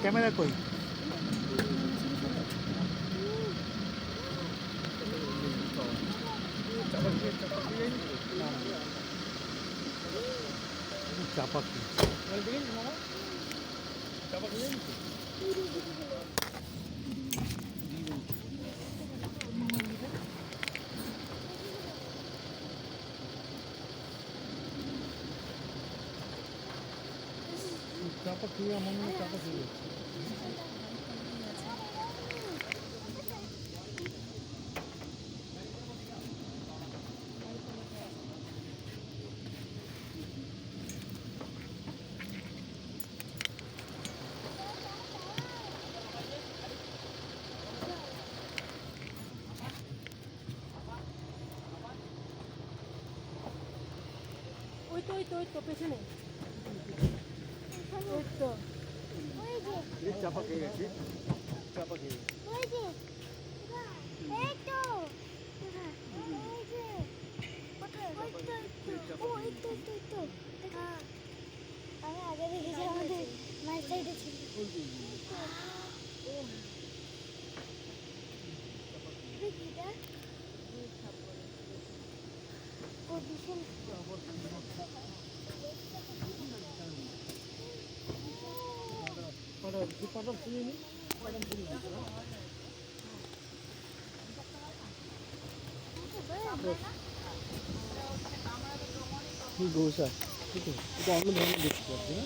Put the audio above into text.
Camera কই? চাপা কি? চাপা খেয়ে আমার মনে চাপা খেয়ে যাচ্ছে। ওই তো পেছনে ওই তো চাপা খেয়ে গেছে, চাপা খেয়ে গেছে। আমি আগে দেখেছি আমাদের মাঝ সাইডে ছিল। কি গোসা? এটা অন্য ধরনের দেখতে পাচ্ছি না।